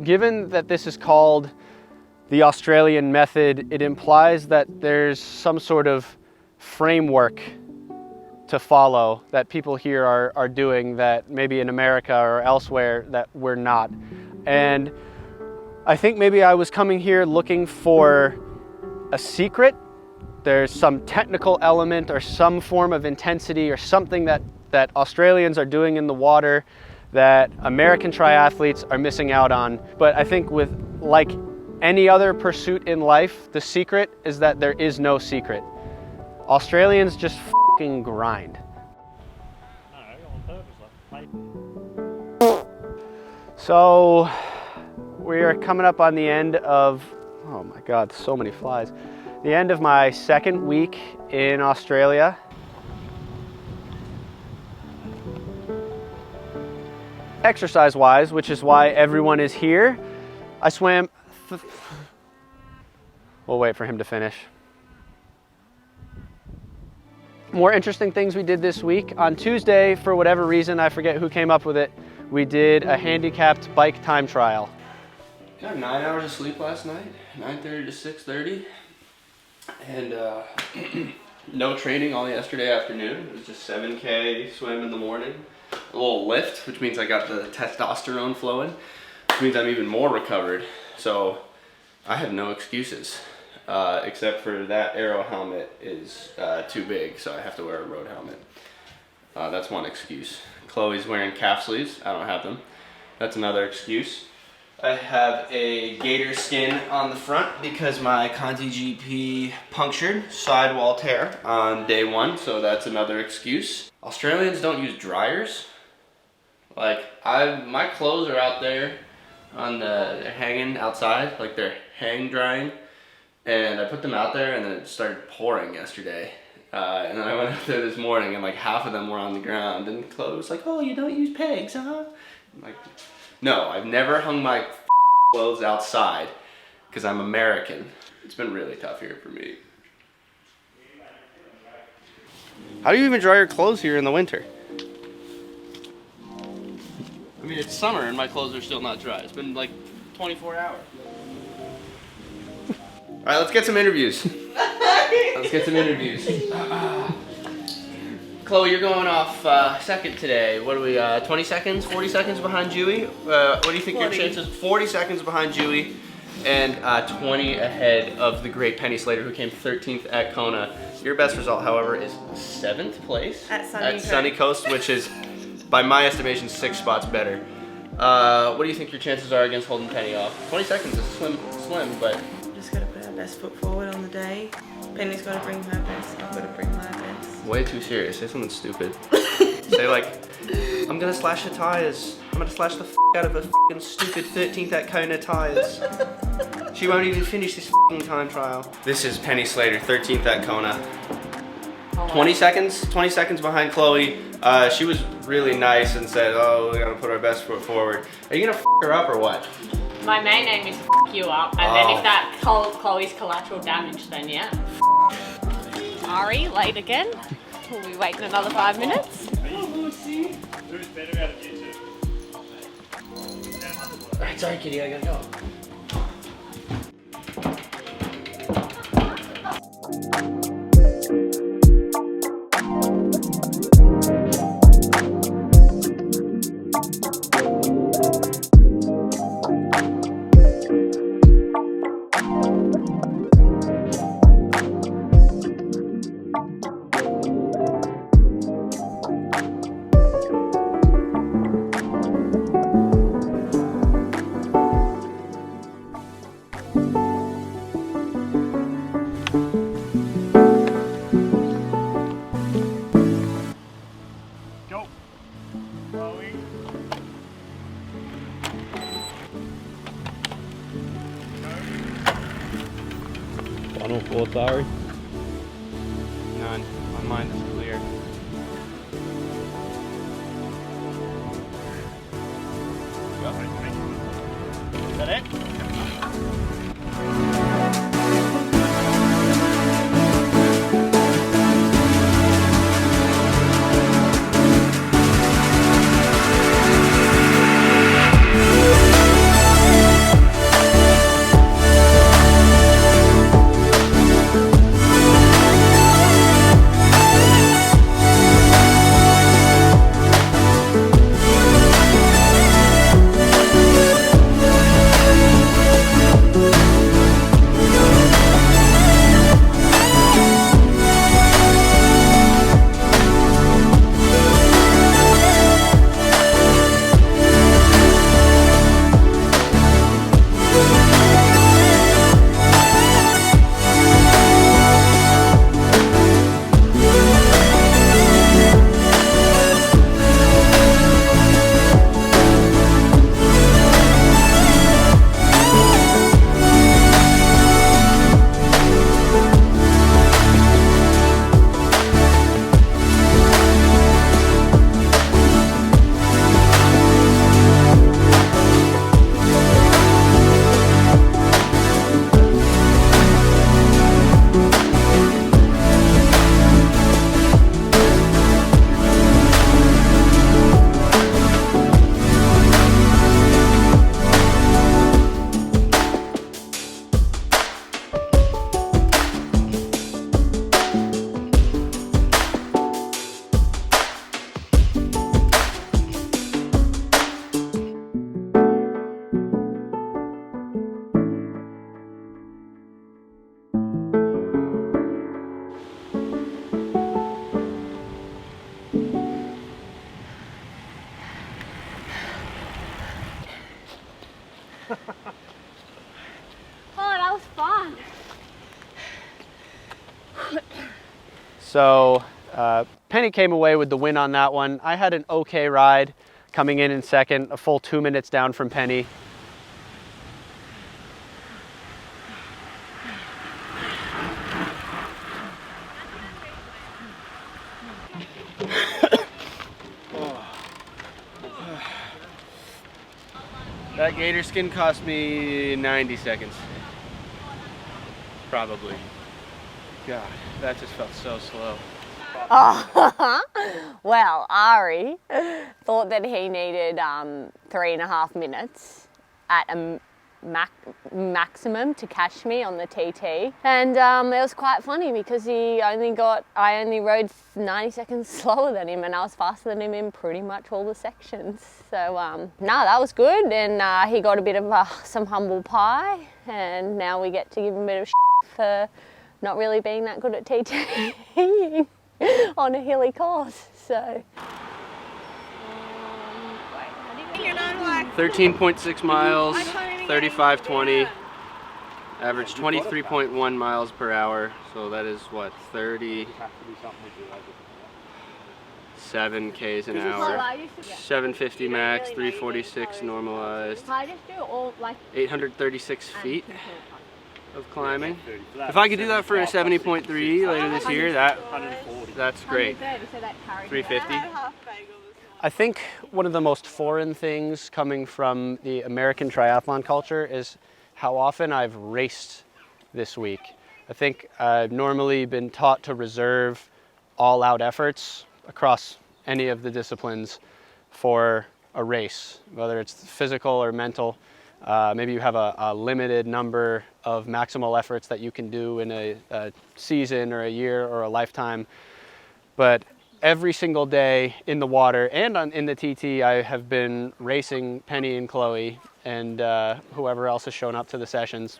Given that this is called the Australian method, it implies that there's some sort of framework to follow that people here are doing that maybe in America or elsewhere that we're not. And I think maybe I was coming here looking for a secret. There's some technical element or some form of intensity or something that Australians are doing in the water that American triathletes are missing out on. But I think with like any other pursuit in life, the secret is that there is no secret. Australians just fucking grind. So we are coming up on the end of, oh my God, so many flies. The end of my second week in Australia. Exercise-wise, which is why everyone is here, I swam. We'll wait for him to finish. More interesting things we did this week. On Tuesday, for whatever reason, I forget who came up with it, we did a handicapped bike time trial. Got 9 hours of sleep last night, 9:30 to 6:30. And no training all yesterday afternoon. It was just 7K swim in the morning. A little lift, which means I got the testosterone flowing, which means I'm even more recovered. So I have no excuses, except for that Aero helmet is too big, so I have to wear a road helmet. That's one excuse. Chloe's wearing calf sleeves. I don't have them. That's another excuse. I have a gator skin on the front because my Conti GP punctured sidewall tear on day 1, so that's another excuse. Australians don't use dryers. Like, my clothes are out there on they're hanging outside, like they're hang drying, and I put them out there and then it started pouring yesterday. And then I went out there this morning and like half of them were on the ground, and Chloe was like, "Oh, you don't use pegs, huh?" I'm like, no, I've never hung my clothes outside because I'm American. It's been really tough here for me. How do you even dry your clothes here in the winter? I mean, it's summer and my clothes are still not dry. It's been like 24 hours. All right, let's get some interviews. Chloe, you're going off second today. What are we, 20 seconds, 40 seconds behind Dewey? What do you think 40. Your chances? 40 seconds behind Dewey and 20 ahead of the great Penny Slater, who came 13th at Kona. Your best result, however, is 7th place at Sunny Coast, which is, by my estimation, 6 spots better. What do you think your chances are against holding Penny off? 20 seconds is slim, but... I'm just got to put our best foot forward on the day. Penny's got to bring her best, I've got to bring my best. Way too serious. Say something stupid. Say like, I'm gonna slash her tires. I'm gonna slash the out of her fucking stupid 13th at Kona tires. She won't even finish this time trial. This is Penny Slater, 13th at Kona. 20 seconds behind Chloe. She was really nice and said, "Oh, we gotta put our best foot forward." Are you gonna her up or what? My main aim is to you up, and then if that Chloe's collateral damage, then yeah. Ari, late again. We'll be waiting another 5 minutes. Alright, sorry kitty, I gotta go. Final thoughts, Ari? None. My mind is clear. Is that it? Oh, that was fun. So Penny came away with the win on that one. I had an okay ride coming in second, a full 2 minutes down from Penny. That gator skin cost me 90 seconds. Probably. God, that just felt so slow. Oh, well, Ari thought that he needed 3.5 minutes at a maximum to catch me on the TT, and it was quite funny because I only rode 90 seconds slower than him, and I was faster than him in pretty much all the sections. So no, that was good, and he got a bit of some humble pie, and now we get to give him a bit of shit for not really being that good at TT on a hilly course. So 13.6 miles, 35:20, average 23.1 miles per hour. So that is what, 37 k's an hour. 750 max, 346 normalized. 836 feet of climbing. If I could do that for a 70.3 later this year, that's great. 350. I think one of the most foreign things coming from the American triathlon culture is how often I've raced this week. I think I've normally been taught to reserve all-out efforts across any of the disciplines for a race, whether it's physical or mental. Maybe you have a limited number of maximal efforts that you can do in a season or a year or a lifetime. But every single day in the water and in the TT, I have been racing Penny and Chloe and whoever else has shown up to the sessions.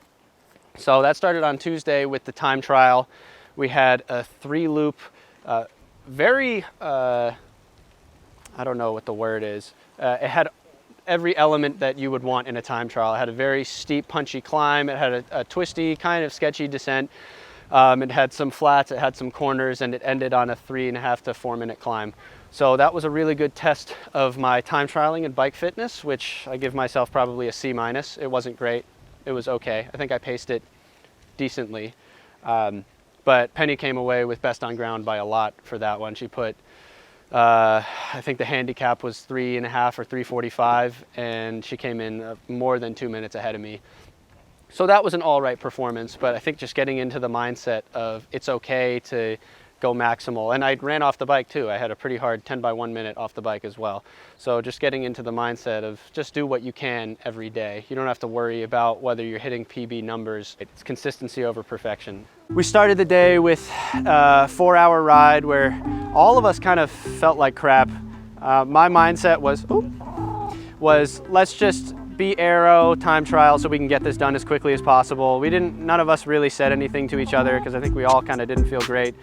So that started on Tuesday with the time trial. We had a 3-loop, very, I don't know what the word is. It had every element that you would want in a time trial. It had a very steep, punchy climb. It had a twisty, kind of sketchy descent. It had some flats, it had some corners, and it ended on a 3.5 to 4 minute climb. So that was a really good test of my time trialing and bike fitness, which I give myself probably a C-. It wasn't great, it was okay. I think I paced it decently. But Penny came away with best on ground by a lot for that one. She put, I think the handicap was 3.5 or 3:45, and she came in more than 2 minutes ahead of me. So that was an all right performance, but I think just getting into the mindset of it's okay to go maximal. And I ran off the bike too. I had a pretty hard 10 by 1 minute off the bike as well. So just getting into the mindset of just do what you can every day. You don't have to worry about whether you're hitting PB numbers. It's consistency over perfection. We started the day with a 4-hour ride where all of us kind of felt like crap. My mindset was let's just be aero time trial so we can get this done as quickly as possible. None of us really said anything to each other because I think we all kind of didn't feel great.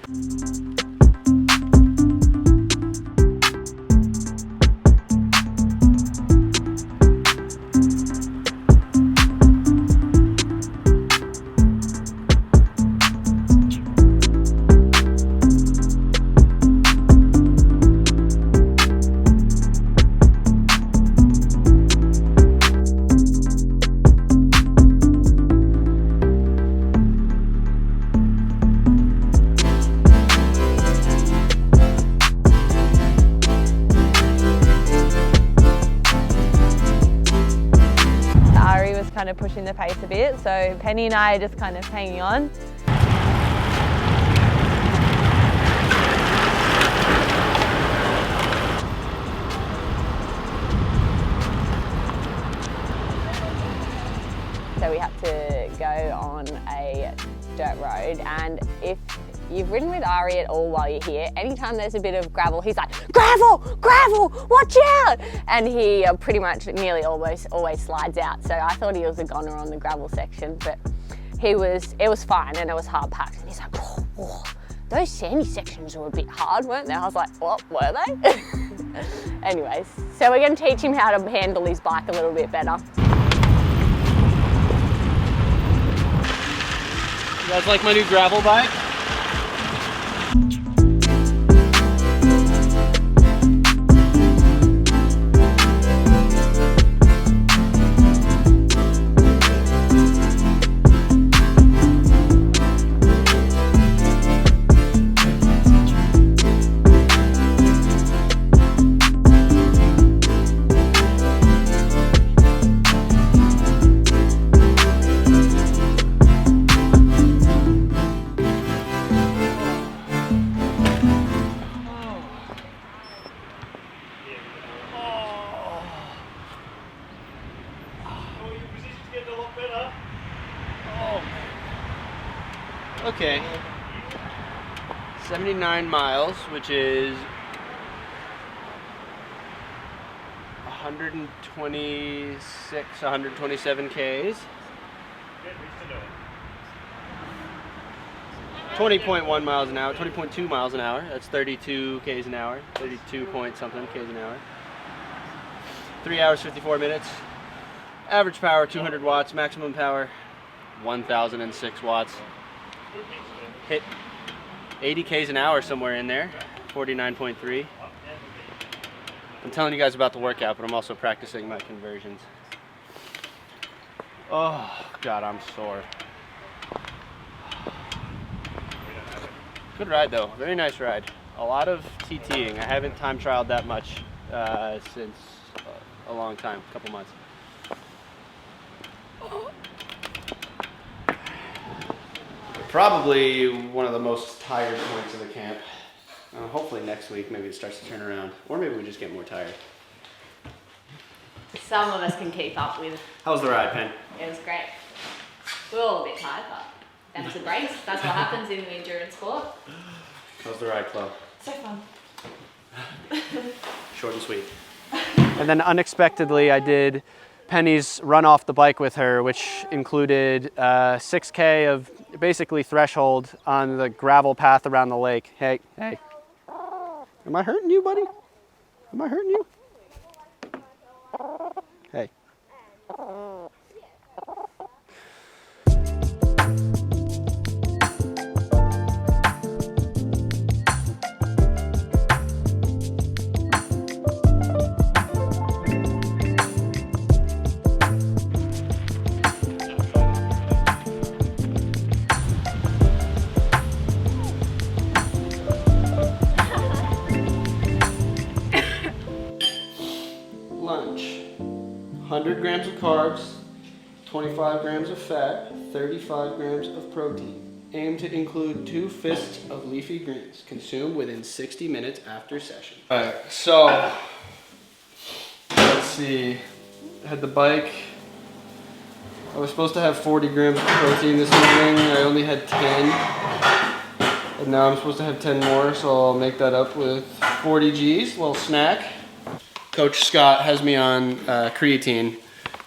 Kind of pushing the pace a bit, so Penny and I are just kind of hanging on. So we have to go on a dirt road, and if you've ridden with Ari at all while you're here, anytime there's a bit of gravel, he's like, gravel, gravel, watch out! And he pretty much nearly always slides out. So I thought he was a goner on the gravel section, but it was fine and it was hard packed. And he's like, oh, those sandy sections were a bit hard, weren't they? I was like, what, were they? Anyways, so we're gonna teach him how to handle his bike a little bit better. That's like my new gravel bike. Okay, 79 miles, which is 126, 127 Ks. 20.1 miles an hour, 20.2 miles an hour. That's 32 Ks an hour, 32 point something Ks an hour. 3 hours, 54 minutes. Average power, 200 watts. Maximum power, 1,006 watts. Hit 80 Ks an hour somewhere in there, 49.3. I'm telling you guys about the workout, but I'm also practicing my conversions. Oh, God, I'm sore. Good ride, though. Very nice ride. A lot of TTing. I haven't time trialed that much since a long time, a couple months. Probably one of the most tired points of the camp. Hopefully next week maybe it starts to turn around, or maybe we just get more tired. Some of us can keep up with. How was the ride, Pen? It was great. We were all a bit tired, but that's the race. That's what happens in the endurance sport. How was the ride, Chloe? So fun. Short and sweet. And then unexpectedly, I did Penny's run off the bike with her, which included 6K of basically threshold on the gravel path around the lake. Hey, hey. Am I hurting you, buddy? Am I hurting you? Hey. Lunch, 100 grams of carbs, 25 grams of fat, 35 grams of protein. Aim to include 2 fists of leafy greens. Consume within 60 minutes after session. Alright, so let's see. I had the bike. I was supposed to have 40 grams of protein this morning. I only had 10. And now I'm supposed to have 10 more, so I'll make that up with 40 Gs, little snack. Coach Scott has me on creatine,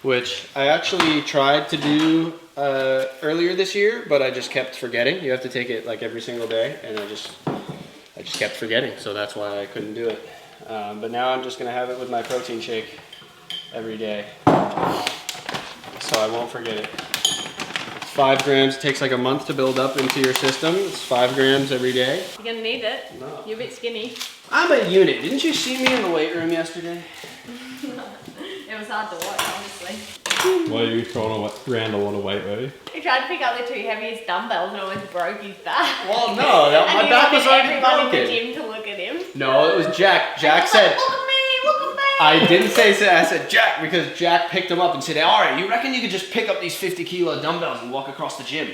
which I actually tried to do earlier this year, but I just kept forgetting. You have to take it like every single day, and I just kept forgetting, so that's why I couldn't do it. But now I'm just gonna have it with my protein shake every day, so I won't forget it. It's 5 grams. It takes like a month to build up into your system. It's 5 grams every day. You're gonna need it. No. You're a bit skinny. I'm a unit. Didn't you see me in the weight room yesterday? It was hard to watch, honestly. Why are you trying to round a lot of weight, were you? He tried to pick up the 2 heaviest dumbbells and almost broke his back. Well, no, my back was already everyone broken. in the gym to look at him. No, it was Jack. Jack said, Look at me, look at me. I didn't say so. I said Jack because Jack picked him up and said, all right, you reckon you could just pick up these 50-kilo dumbbells and walk across the gym?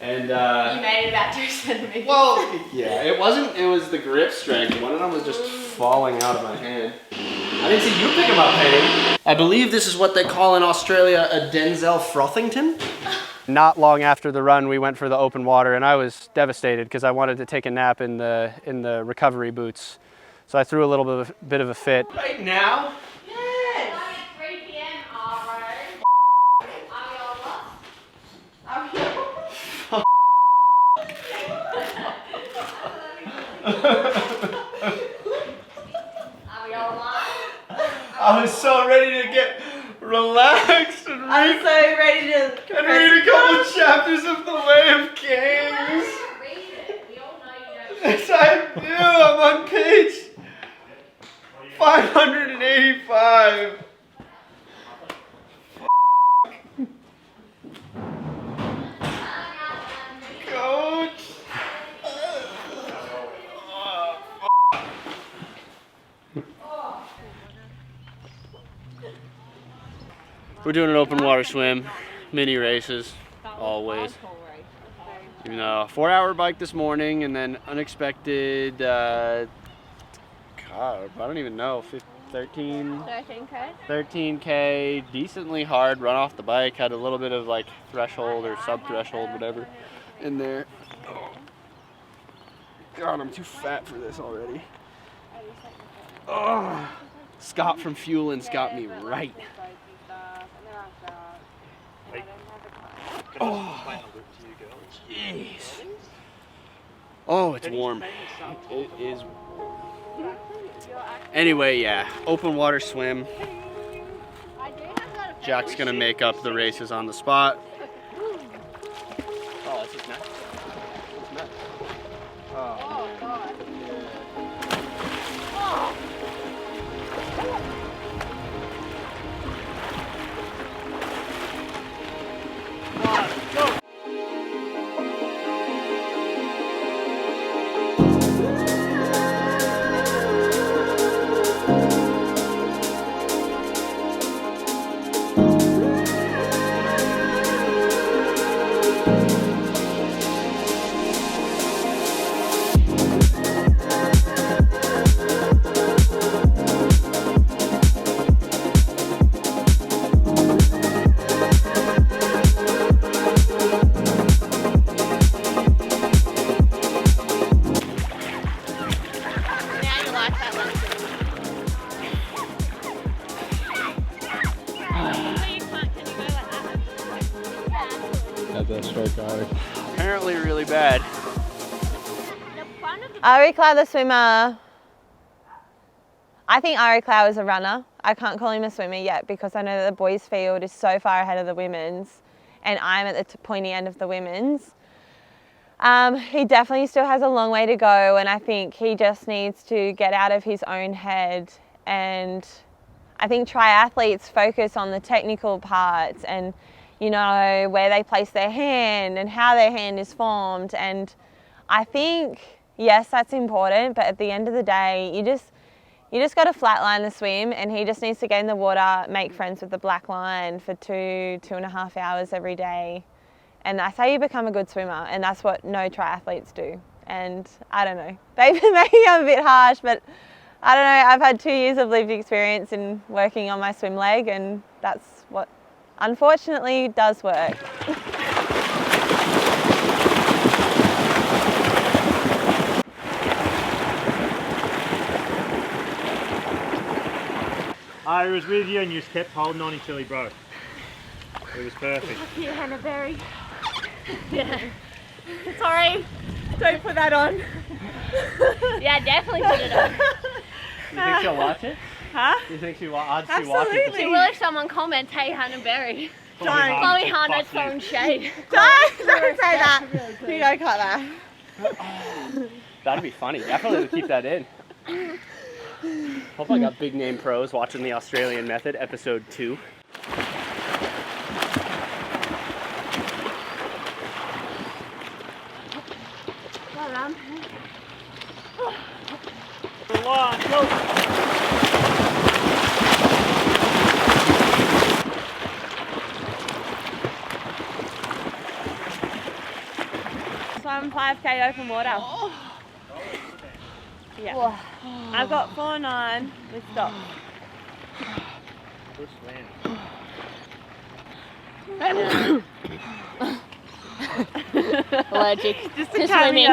And you made it about 2 centimeters. well, yeah, it wasn't. It was the grip strength. One of them was just falling out of my hand. I didn't see you pick them up, Penny. I believe this is what they call in Australia a Denzel Frothington. Not long after the run, we went for the open water, and I was devastated because I wanted to take a nap in the recovery boots. So I threw a little bit of a fit. Right now? Yes. 3 p.m. Are we all lost? Are we all I was so ready to get relaxed and I'm so ready to. Can I read a couple chapters of The Way of Kings? Read it. We all know you don't. Yes, I do. I'm on page 585. Coach. We're doing an open water swim, mini races, always. Even though a 4-hour bike this morning and then unexpected, God, I don't even know, 13K, decently hard run off the bike, had a little bit of like threshold or sub-threshold, whatever, in there. God, I'm too fat for this already. Oh, Scott from Fuelin's got me right. Oh, jeez. Oh, it's warm. It is. Anyway, yeah, open water swim. Jack's gonna make up the races on the spot. Oh, that's his neck. His neck. Oh, God. Go. Had that stroke, Ari. Apparently really bad. Ari Clow, the swimmer. I think Ari Clow is a runner. I can't call him a swimmer yet because I know that the boys' field is so far ahead of the women's, and I'm at the pointy end of the women's. He definitely still has a long way to go, and I think he just needs to get out of his own head. And I think triathletes focus on the technical parts and, you know, where they place their hand and how their hand is formed. And I think, yes, that's important, but at the end of the day, you just got to flatline the swim, and he just needs to get in the water, make friends with the black line for 2.5 hours every day. And that's how you become a good swimmer, and that's what no triathletes do. And I don't know, maybe I'm a bit harsh, but I don't know, I've had 2 years of lived experience in working on my swim leg, and that's what unfortunately does work. I was with you and you just kept holding on until he broke. It was perfect. Yeah, Hannah Berry. Yeah. Sorry, don't put that on. Yeah, definitely put it on. You think she'll watch it? Huh? You think she watches Absolutely. She will if someone comments, hey, Hannah Berry. Probably Chloe hard Hannah's to fuck throwing shade. Don't say that. You don't cut that. That'd be funny. Definitely keep that in. Hope I got big name pros watching the Australian Method, episode 2. Well done. Come on, go! Swam 5K open water. Yeah. I've got 4.9 with stop. Good swim. Allergic Just to a swimming.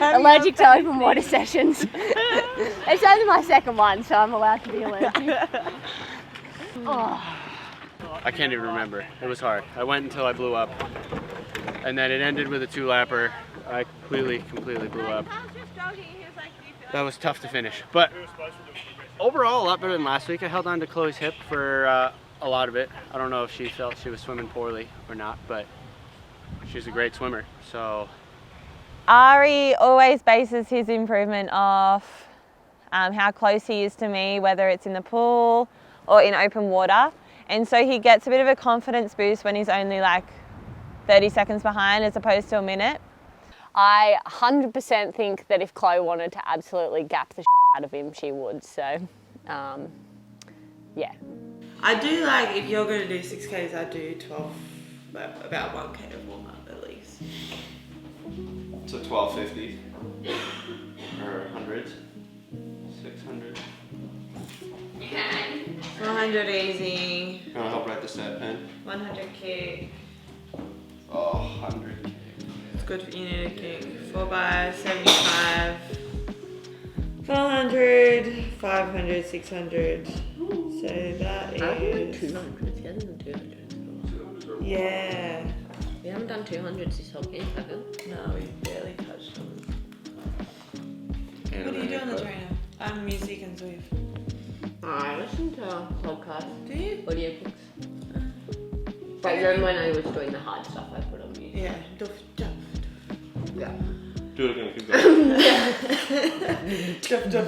Allergic to open water sessions. It's only my second one, so I'm allowed to be allergic. Oh. I can't even remember. It was hard. I went until I blew up. And then it ended with a 2-lapper. I completely blew up. That was tough to finish. But overall, a lot better than last week. I held on to Chloe's hip for a lot of it. I don't know if she felt she was swimming poorly or not, but she's a great swimmer, so. Ari always bases his improvement off how close he is to me, whether it's in the pool or in open water. And so he gets a bit of a confidence boost when he's only like 30 seconds behind as opposed to a minute. I 100% think that if Chloe wanted to absolutely gap the out of him, she would. So, yeah. I do like, if you're going to do 6Ks, I do 12, about 1K of warm up at least. So 1250 or 100, 600. 100 easy. You want to help write the set pen? 100 kick. Oh, 100 kick. It's good for you need a kick. 4x75. 400, 500, 600. So that is. 200s, he hasn't done 200s. Yeah. We haven't done 200s this whole camp, have we? No, we barely touched them. What do you do on the trainer? I'm music and Zwift. I listen to podcasts, Do you? audiobooks. But then when I was doing the hard stuff, I put on music. Yeah. Doof, doof. Yeah. Do it again, keep going. Doof, doof.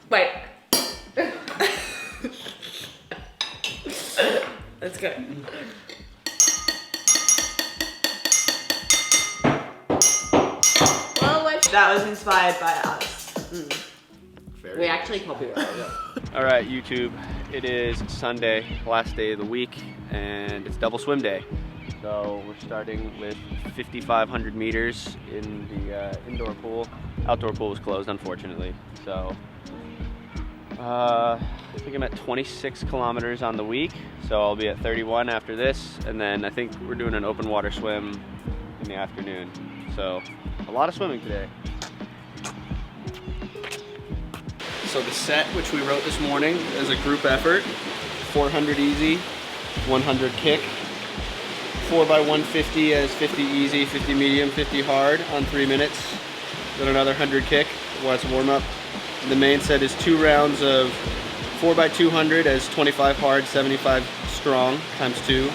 Wait. Let's go. That was inspired by us. We actually copyrighted it. All right, YouTube, it is Sunday, last day of the week, and it's double swim day. So we're starting with 5,500 meters in the indoor pool. Outdoor pool was closed, unfortunately. So I think I'm at 26 kilometers on the week. So I'll be at 31 after this. And then I think we're doing an open water swim in the afternoon. So a lot of swimming today. So the set, which we wrote this morning, is a group effort. 400 easy, 100 kick. 4x150 as 50 easy, 50 medium, 50 hard on 3 minutes. Then another 100 kick while it's warm up. The main set is 2 rounds of 4x200 as 25 hard, 75 strong times 2.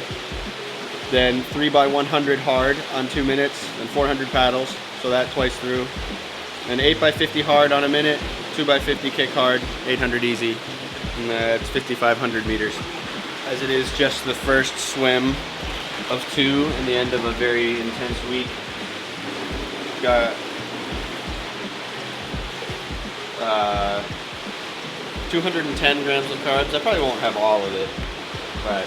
Then 3x100 hard on 2 minutes and 400 paddles, so that twice through. And 8x50 hard on a minute, 2x50 kick hard, 800 easy. And that's 5,500 meters. As it is just the first swim of 2 and the end of a very intense week. Got 210 grams of carbs. I probably won't have all of it, but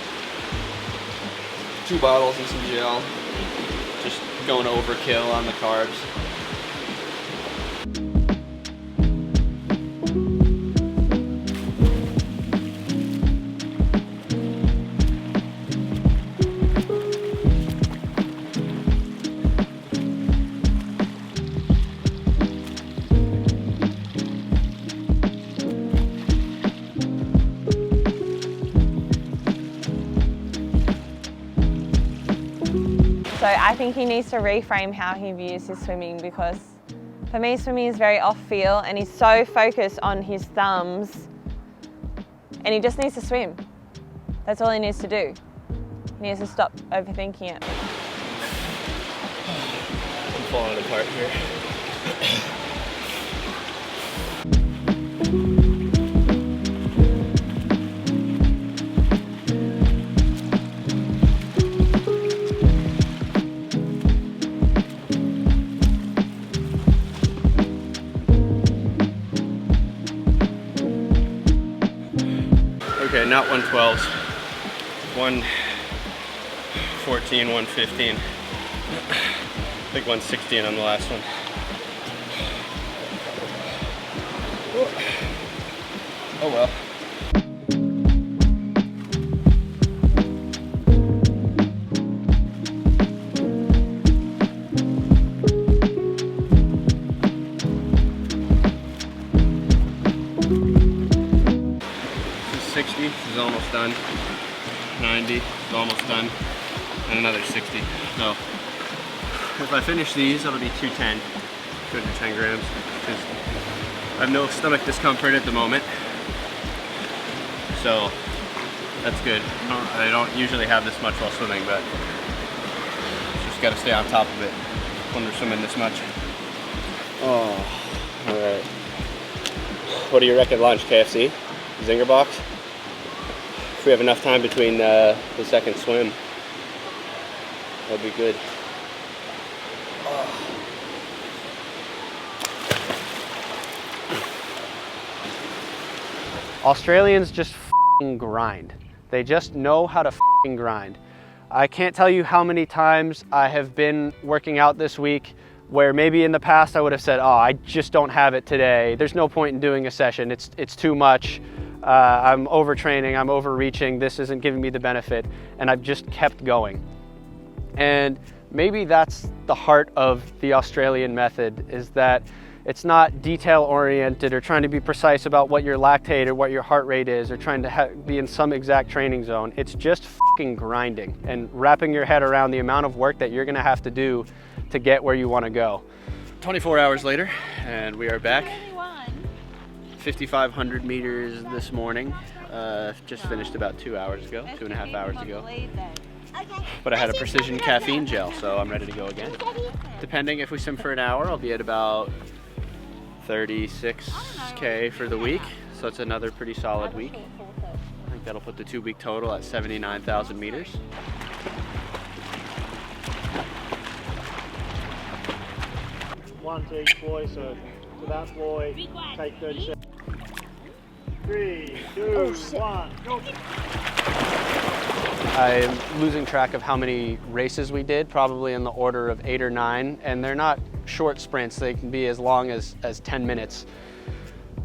2 bottles and some gel. Just going overkill on the carbs. So I think he needs to reframe how he views his swimming, because for me swimming is very off feel and he's so focused on his thumbs and he just needs to swim. That's all he needs to do. He needs to stop overthinking it. I'm falling apart here. Okay, not 112s. 114, 115. I think 116 on the last one. Oh well. This is 60, this is almost done. 90 is almost done. And another 60. So if I finish these, that'll be 210. 210 grams. Because I have no stomach discomfort at the moment. so that's good. I don't usually have this much while swimming, but just got to stay on top of it when we're swimming this much. Oh, all right. What do you reckon lunch, KFC? Zinger box? If we have enough time between the second swim, that'd be good. Australians just f***ing grind. They just know how to f***ing grind. I can't tell you how many times I have been working out this week where maybe in the past I would have said, oh, I just don't have it today. There's no point in doing a session. It's too much. I'm overtraining, I'm overreaching. This isn't giving me the benefit. And I've just kept going. And maybe that's the heart of the Australian method, is that it's not detail oriented or trying to be precise about what your lactate or what your heart rate is or trying to be in some exact training zone. It's just fucking grinding and wrapping your head around the amount of work that you're gonna have to do to get where you wanna go. 24 hours later, and we are back. 5,500 meters this morning. Just finished about 2 hours ago, 2.5 hours ago. But I had a precision caffeine gel, so I'm ready to go again. Depending if we swim for an hour, I'll be at about 36K for the week, so it's another pretty solid week. I think that'll put the 2-week total at 79,000 meters. One to each buoy, so to that buoy, take 30 seconds. 3, 2, 1, go! I'm losing track of how many races we did, probably in the order of 8 or 9, and they're not short sprints. They can be as long as 10 minutes,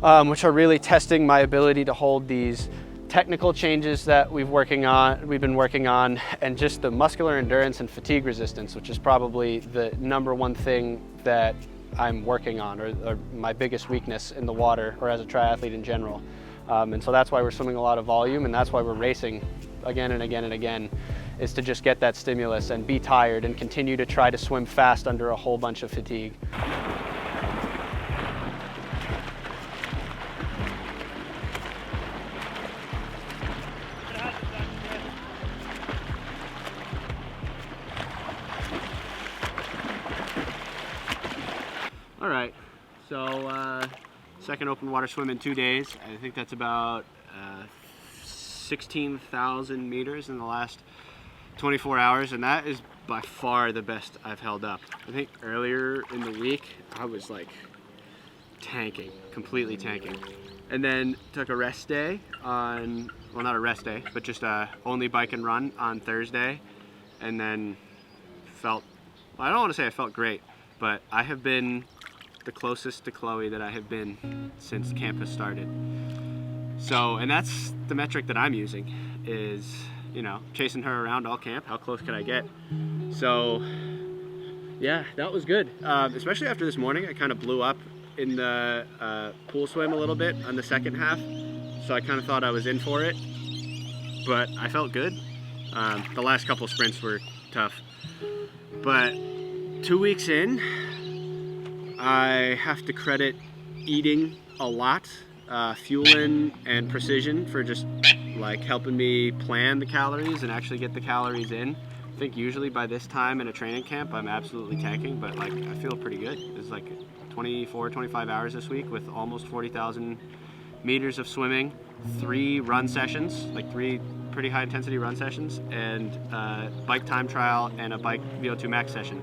which are really testing my ability to hold these technical changes that we've been working on, and just the muscular endurance and fatigue resistance, which is probably the #1 thing that I'm working on, or my biggest weakness in the water or as a triathlete in general. And so that's why we're swimming a lot of volume, and that's why we're racing again and again and again, is to just get that stimulus and be tired and continue to try to swim fast under a whole bunch of fatigue. All right, so second open water swim in 2 days. I think that's about 16,000 meters in the last 24 hours, and that is by far the best I've held up. I think earlier in the week I was like tanking, completely tanking, and then took a rest day on, well, not a rest day, but just only bike and run on Thursday, and then felt, I don't want to say I felt great, but I have been the closest to Chloe that I have been since camp has started. So, and that's the metric that I'm using, is, you know, chasing her around all camp. How close can I get? So, yeah, that was good. Especially after this morning, I kind of blew up in the pool swim a little bit on the second half. So I kind of thought I was in for it, but I felt good. The last couple sprints were tough. But 2 weeks in, I have to credit eating a lot, fueling and precision for just like helping me plan the calories and actually get the calories in. I think usually by this time in a training camp I'm absolutely tanking, but like I feel pretty good. It's like 24, 25 hours this week with almost 40,000 meters of swimming, 3 run sessions, like 3 pretty high intensity run sessions, and bike time trial and a bike VO2 max session.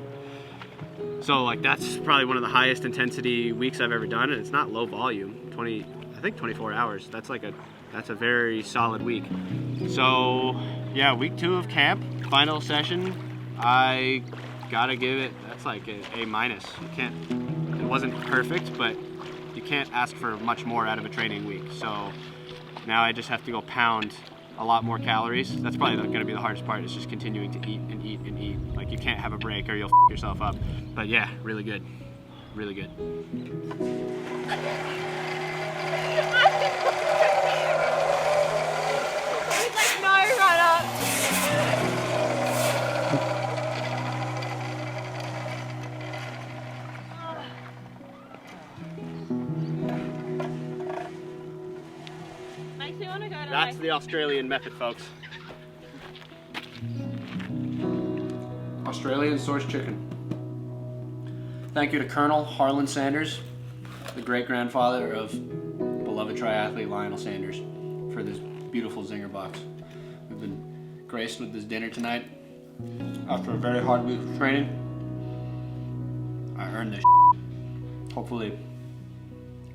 So like that's probably one of the highest intensity weeks I've ever done, and it's not low volume. I think 24 hours. That's a very solid week. So yeah, week 2 of camp, final session. I gotta give it, that's like a minus. You can't, it wasn't perfect, but you can't ask for much more out of a training week. So now I just have to go pound a lot more calories. That's probably going to be the hardest part, is just continuing to eat and eat and eat. Like you can't have a break or you'll f yourself up. But yeah, really good. Really good. Like, no, run up. Makes me want to go to That's the the Australian method, folks. Australian source chicken. Thank you to Colonel Harlan Sanders, the great-grandfather of beloved triathlete Lionel Sanders, for this beautiful zinger box. We've been graced with this dinner tonight after a very hard week of training. I earned this. Hopefully,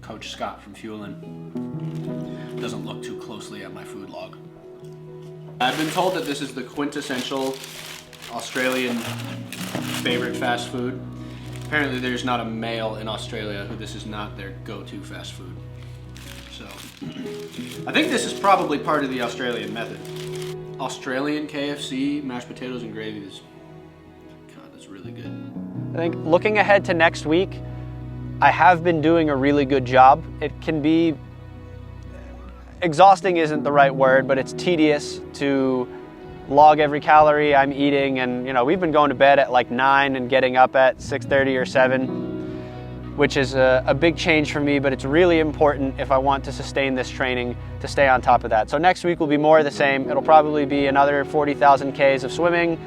Coach Scott from Fuelin doesn't look too closely at my food log. I've been told that this is the quintessential Australian favorite fast food. Apparently there's not a male in Australia who this is not their go-to fast food. So, I think this is probably part of the Australian method. Australian KFC, mashed potatoes and gravy is, God, that's really good. I think looking ahead to next week, I have been doing a really good job. It can be, exhausting isn't the right word, but it's tedious to log every calorie I'm eating, and we've been going to bed at like 9 and getting up at 6:30 or 7, which is a big change for me, but it's really important if I want to sustain this training to stay on top of that. So next week will be more of the same. It'll probably be another 40,000 Ks of swimming,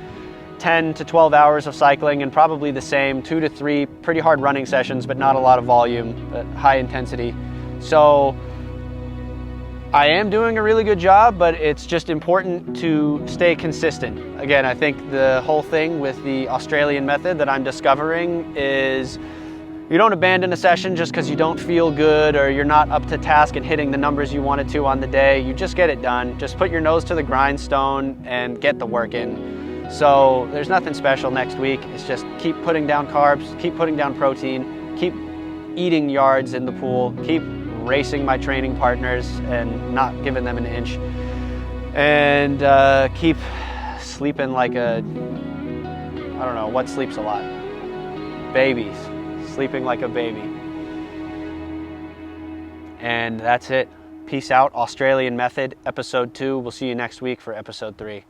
10 to 12 hours of cycling, and probably the same 2 to 3 pretty hard running sessions, but not a lot of volume, but high intensity. So I am doing a really good job, but it's just important to stay consistent. Again, I think the whole thing with the Australian method that I'm discovering is you don't abandon a session just because you don't feel good or you're not up to task and hitting the numbers you wanted to on the day. You just get it done. Just put your nose to the grindstone and get the work in. So there's nothing special next week. It's just keep putting down carbs, keep putting down protein, keep eating yards in the pool, keep racing my training partners and not giving them an inch, and keep sleeping like a, I don't know, what sleeps a lot? Babies. Sleeping like a baby. And that's it. Peace out. Australian Method, episode 2. We'll see you next week for episode 3.